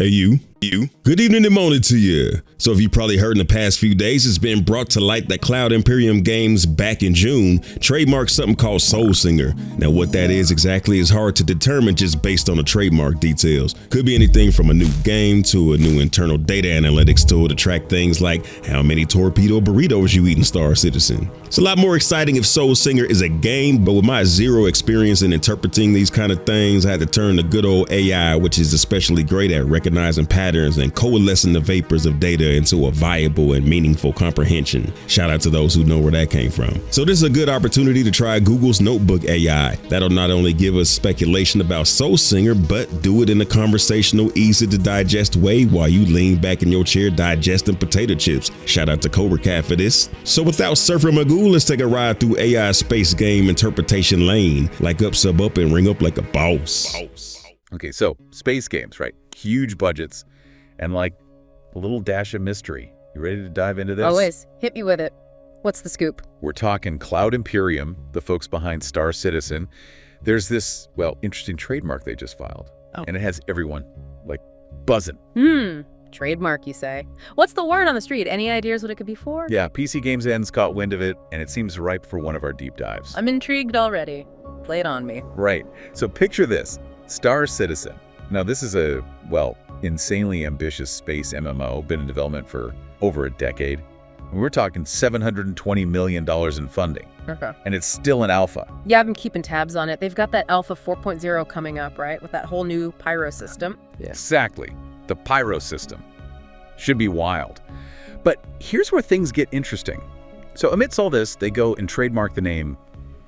Hey, you. Good evening and morning to you. So if you probably heard in the past few days, it's been brought to light that Cloud Imperium Games back in June trademarked something called SOULSINGER. Now what that is exactly is hard to determine just based on the trademark details. Could be anything from a new game to a new internal data analytics tool to track things like how many torpedo burritos you eat in Star Citizen. It's a lot more exciting if SOULSINGER is a game, but with my zero experience in interpreting these kind of things, I had to turn to good old AI, which is especially great at recognizing patterns and coalescing the vapors of data into a viable and meaningful comprehension. Shout out to those who know where that came from. So this is a good opportunity to try Google's Notebook AI. That'll not only give us speculation about SOULSINGER, but do it in a conversational, easy to digest way while you lean back in your chair digesting potato chips. Shout out to Cobra Cat for this. So without surfing Magoo, let's take a ride through AI space game interpretation lane. Like up, sub up, and ring up like a boss. Okay, so space games, right? Huge budgets and like a little dash of mystery. You ready to dive into this? Always. Hit me with it. What's the scoop? We're talking Cloud Imperium, the folks behind Star Citizen. There's this, well, interesting trademark they just filed. Oh. And it has everyone, like, buzzing. Trademark, you say? What's the word on the street? Any ideas what it could be for? Yeah, PC Games End's caught wind of it, and it seems ripe for one of our deep dives. I'm intrigued already. Play it on me. Right. So picture this. Star Citizen. Now, this is a, well, insanely ambitious space MMO, been in development for over a decade. We're talking $720 million in funding. Okay. And it's still an alpha. Yeah, I've been keeping tabs on it. They've got that Alpha 4.0 coming up, right? With that whole new Pyro system. Yeah. Exactly. The Pyro system. Should be wild. But here's where things get interesting. So amidst all this, they go and trademark the name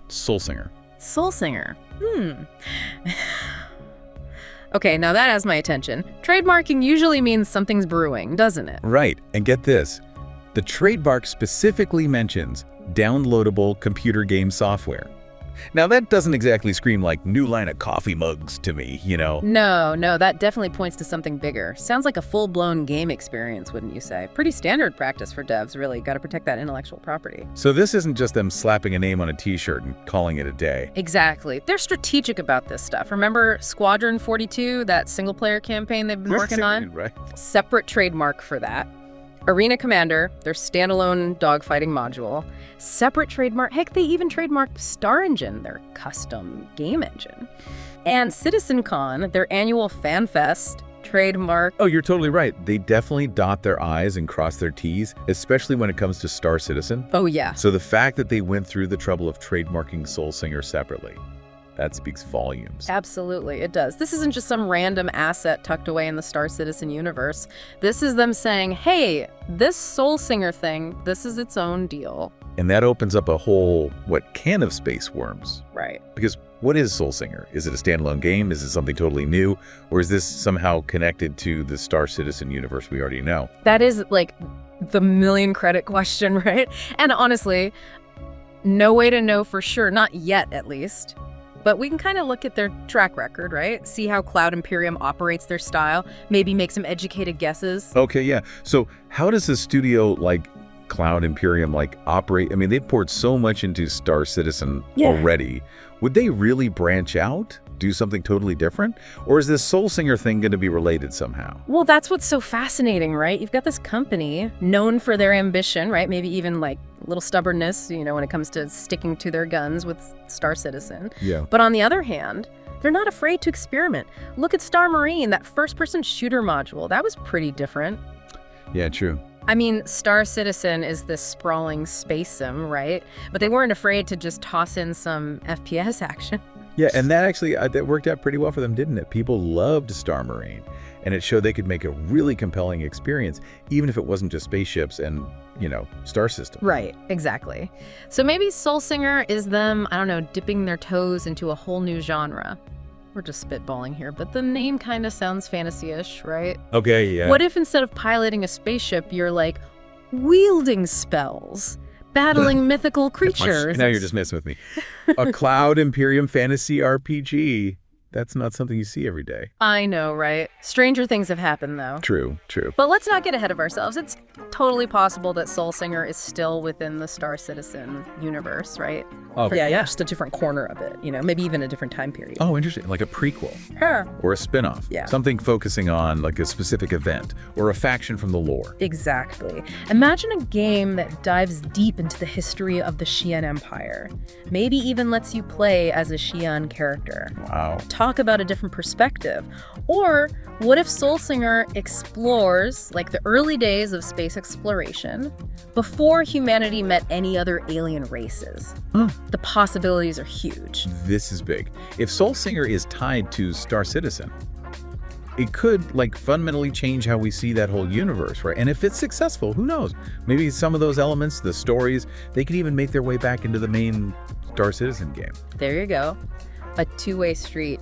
SOULSINGER. SOULSINGER. Okay, now that has my attention. Trademarking usually means something's brewing, doesn't it? Right. And get this. The trademark specifically mentions downloadable computer game software. Now, that doesn't exactly scream like new line of coffee mugs to me, you know? No, that definitely points to something bigger. Sounds like a full-blown game experience, wouldn't you say? Pretty standard practice for devs, really. Got to protect that intellectual property. So this isn't just them slapping a name on a t-shirt and calling it a day. Exactly. They're strategic about this stuff. Remember Squadron 42, that single-player campaign they've been working on? Right. Separate trademark for that. Arena Commander, their standalone dogfighting module. Separate trademark. Heck, they even trademarked Star Engine, their custom game engine. And CitizenCon, their annual fan fest, trademark. Oh, you're totally right. They definitely dot their I's and cross their T's, especially when it comes to Star Citizen. Oh, yeah. So the fact that they went through the trouble of trademarking SOULSINGER separately, that speaks volumes. Absolutely, it does. This isn't just some random asset tucked away in the Star Citizen universe. This is them saying, hey, this SOULSINGER thing, this is its own deal. And that opens up a whole, can of space worms. Right. Because what is SOULSINGER? Is it a standalone game? Is it something totally new? Or is this somehow connected to the Star Citizen universe we already know? That is like the million credit question, right? And honestly, no way to know for sure, not yet at least. But we can kind of look at their track record, right? See how Cloud Imperium operates their style, maybe make some educated guesses. Okay, yeah. So how does a studio like Cloud Imperium operate? I mean, they've poured so much into Star Citizen already. Would they really branch out? Do something totally different? Or is this SOULSINGER thing going to be related somehow? Well, that's what's so fascinating, right? You've got this company known for their ambition, right? Maybe even like a little stubbornness, you know, when it comes to sticking to their guns with Star Citizen. Yeah. But on the other hand, they're not afraid to experiment. Look at Star Marine, that first-person shooter module. That was pretty different. Yeah, true. I mean, Star Citizen is this sprawling space sim, right? But they weren't afraid to just toss in some FPS action. Yeah, and that actually that worked out pretty well for them, didn't it? People loved Star Marine, and it showed they could make a really compelling experience, even if it wasn't just spaceships and, you know, star systems. Right, exactly. So maybe SOULSINGER is them, I don't know, dipping their toes into a whole new genre. We're just spitballing here, but the name kind of sounds fantasy-ish, right? Okay, yeah. What if instead of piloting a spaceship, you're like wielding spells? Battling mythical creatures. Now you're just messing with me. A Cloud Imperium fantasy RPG. That's not something you see every day. I know, right? Stranger things have happened, though. True. But let's not get ahead of ourselves. It's totally possible that SOULSINGER is still within the Star Citizen universe, right? Oh, Yeah, just a different corner of it, maybe even a different time period. Oh, interesting. Like a prequel. Huh. Or a spin-off. Yeah. Something focusing on like a specific event or a faction from the lore. Exactly. Imagine a game that dives deep into the history of the Xi'an Empire. Maybe even lets you play as a Xi'an character. Wow. Talk about a different perspective. Or what if SOULSINGER explores like the early days of space exploration before humanity met any other alien races? The possibilities are huge. This is big. If SOULSINGER is tied to Star Citizen, it could like fundamentally change how we see that whole universe, right? And if it's successful, who knows? Maybe some of those elements, the stories, they could even make their way back into the main Star Citizen game. There you go. A two-way street.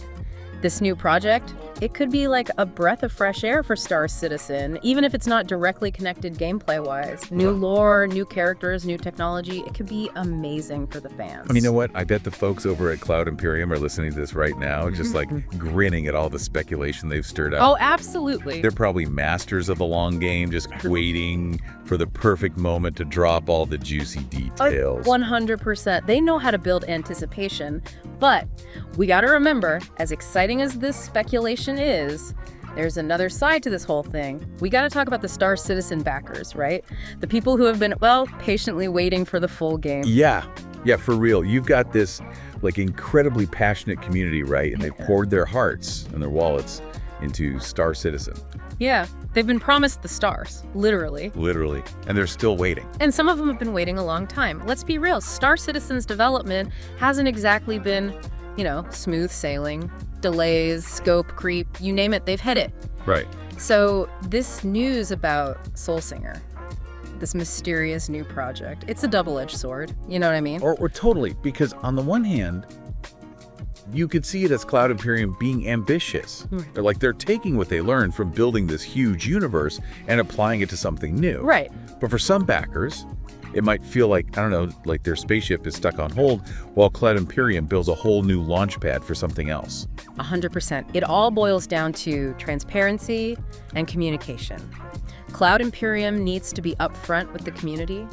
This new project, it could be like a breath of fresh air for Star Citizen, even if it's not directly connected gameplay-wise. New lore, new characters, new technology. It could be amazing for the fans. And you know what? I bet the folks over at Cloud Imperium are listening to this right now, just like grinning at all the speculation they've stirred up. Oh, absolutely. They're probably masters of the long game, just waiting for the perfect moment to drop all the juicy details. 100%. They know how to build anticipation, but we got to remember, as exciting as this speculation is, there's another side to this whole thing. We got to talk about the Star Citizen backers, right? The people who have been, patiently waiting for the full game. Yeah, for real. You've got this like incredibly passionate community, right? And they've poured their hearts and their wallets into Star Citizen. Yeah, they've been promised the stars, literally. Literally. And they're still waiting. And some of them have been waiting a long time. Let's be real, Star Citizen's development hasn't exactly been, smooth sailing. Delays, scope creep, you name it, they've hit it. Right. So this news about SOULSINGER, this mysterious new project, it's a double-edged sword. You know what I mean? Or totally, because on the one hand, you could see it as Cloud Imperium being ambitious. They're taking what they learned from building this huge universe and applying it to something new. Right. But for some backers, it might feel like, like their spaceship is stuck on hold while Cloud Imperium builds a whole new launch pad for something else. 100%. It all boils down to transparency and communication. Cloud Imperium needs to be upfront with the community.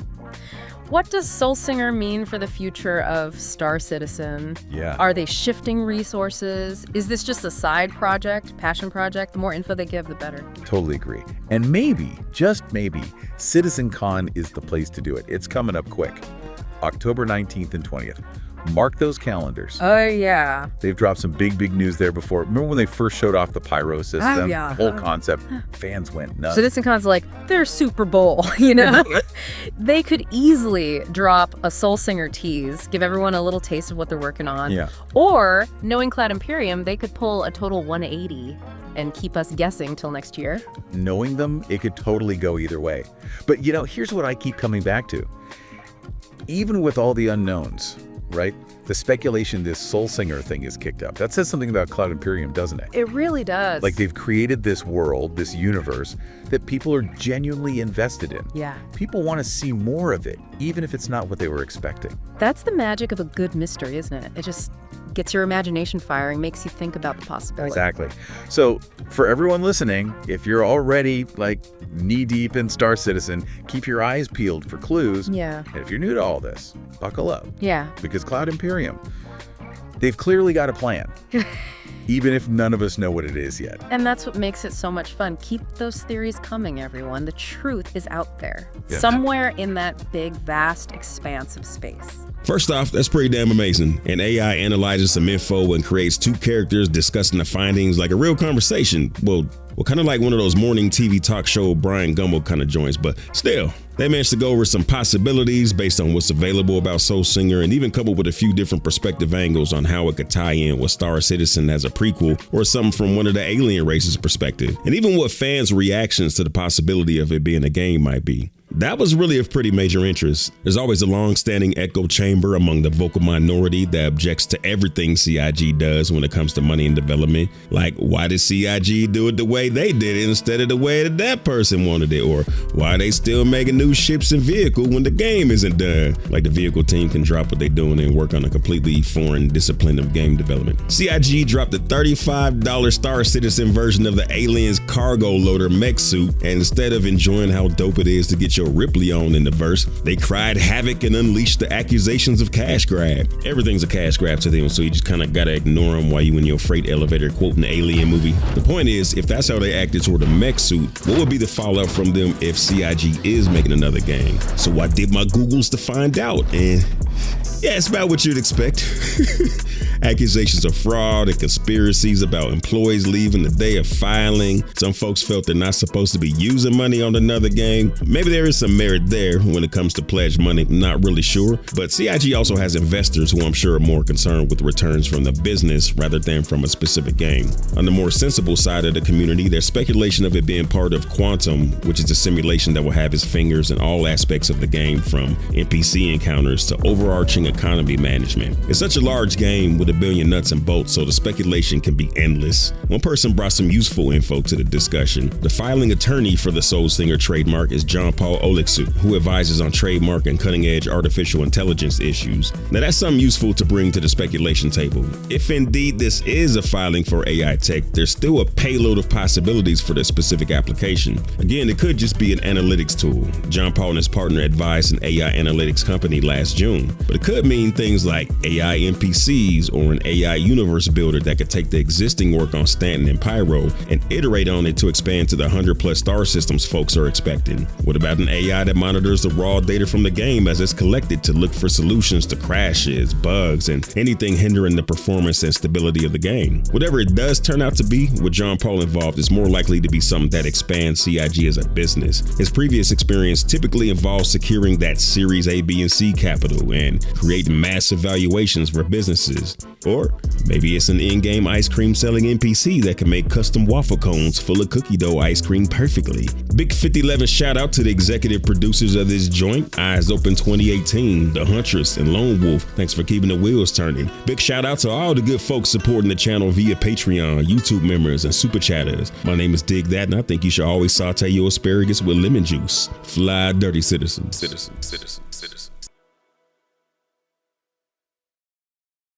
What does SOULSINGER mean for the future of Star Citizen? Yeah. Are they shifting resources? Is this just a side project, passion project? The more info they give, the better. Totally agree. And maybe, just maybe, CitizenCon is the place to do it. It's coming up quick. October 19th and 20th. Mark those calendars. Oh, yeah. They've dropped some big news there before. Remember when they first showed off the pyro system? Oh, yeah. The whole concept. Fans went nuts. CitizenCon's like their Super Bowl, They could easily drop a SOULSINGER tease, give everyone a little taste of what they're working on. Yeah. Or, knowing Cloud Imperium, they could pull a total 180 and keep us guessing till next year. Knowing them, it could totally go either way. But, here's what I keep coming back to. Even with all the unknowns, right? The speculation this SOULSINGER thing is kicked up. That says something about Cloud Imperium, doesn't it? It really does. Like they've created this world, this universe that people are genuinely invested in. Yeah. People want to see more of it, even if it's not what they were expecting. That's the magic of a good mystery, isn't it? It just gets your imagination firing, makes you think about the possibility. Exactly. So for everyone listening, if you're already knee-deep in Star Citizen, keep your eyes peeled for clues. Yeah. And if you're new to all this, buckle up. Yeah. Because Cloud Imperium, they've clearly got a plan, even if none of us know what it is yet. And that's what makes it so much fun. Keep those theories coming, everyone. The truth is out there, Yeah. somewhere in that big, vast expanse of space. First off, that's pretty damn amazing. An AI analyzes some info and creates two characters discussing the findings like a real conversation. Well, kind of like one of those morning TV talk show Brian Gumbel kind of joints, but still, they managed to go over some possibilities based on what's available about SOULSINGER and even come up with a few different perspective angles on how it could tie in with Star Citizen as a prequel or something from one of the alien races' perspective, and even what fans' reactions to the possibility of it being a game might be. That was really of pretty major interest. There's always a long-standing echo chamber among the vocal minority that objects to everything CIG does when it comes to money and development. Like, why did CIG do it the way they did it instead of the way that person wanted it? Or why are they still making new ships and vehicles when the game isn't done? Like, the vehicle team can drop what they're doing and work on a completely foreign discipline of game development. CIG dropped a $35 Star Citizen version of the Aliens cargo loader mech suit, and instead of enjoying how dope it is to get your Ripley on in the verse, they cried havoc and unleashed the accusations of cash grab. Everything's a cash grab to them, so you just kind of gotta ignore them while you in your freight elevator quoting the Alien movie. The point is, if that's how they acted toward the mech suit, what would be the fallout from them if CIG is making another game? So I did my Googles to find out, and yeah, it's about what you'd expect. Accusations of fraud and conspiracies about employees leaving the day of filing. Some folks felt they're not supposed to be using money on another game. Maybe there is some merit there when it comes to pledge money, not really sure. But CIG also has investors who I'm sure are more concerned with returns from the business rather than from a specific game. On the more sensible side of the community, there's speculation of it being part of Quantum, which is a simulation that will have its fingers in all aspects of the game, from NPC encounters to overarching economy management. It's such a large game with a billion nuts and bolts, so the speculation can be endless. One person brought some useful info to the discussion. The filing attorney for the SOULSINGER trademark is John Paul Oleksu, who advises on trademark and cutting-edge artificial intelligence issues. Now that's something useful to bring to the speculation table. If indeed this is a filing for AI tech, there's still a payload of possibilities for this specific application. Again, it could just be an analytics tool. John Paul and his partner advised an AI analytics company last June, but it could mean things like AI NPCs or an AI universe builder that could take the existing work on Stanton and Pyro and iterate on it to expand to the 100+ star systems folks are expecting. What about an AI that monitors the raw data from the game as it's collected to look for solutions to crashes, bugs, and anything hindering the performance and stability of the game? Whatever it does turn out to be, with John Paul involved, is more likely to be something that expands CIG as a business. His previous experience typically involves securing that Series A, B, and C capital and creating massive valuations for businesses. Or maybe it's an in-game ice cream selling NPC that can make custom waffle cones full of cookie dough ice cream perfectly. Big 5011 shout out to the executive producers of this joint, Eyes Open 2018, The Huntress, and Lone Wolf. Thanks for keeping the wheels turning. Big shout out to all the good folks supporting the channel via Patreon, YouTube members, and super chatters. My name is Dig That, and I think you should always saute your asparagus with lemon juice. Fly dirty citizens.